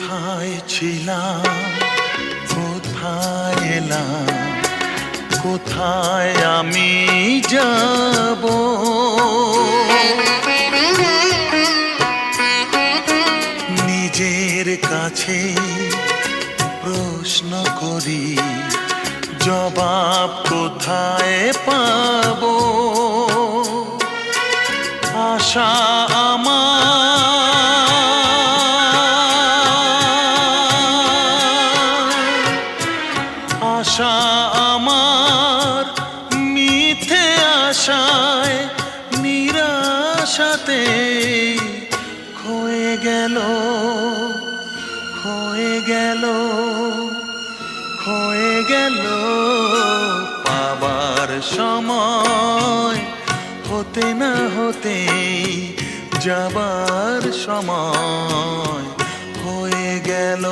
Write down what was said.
কোথায় ছিলাম, কোথায় এলাম, কোথায় আমি যাব? নিজের কাছে প্রশ্ন করি, জবাব কোথায় পাব? আশা আশা আমার মিথ্যে আশায় নিরাশাতে ক্ষয়ে গেল, ক্ষয়ে গেল, ক্ষয়ে গেল। পাবার সময় হতে না হতে যাবার সময় হয়ে গেল।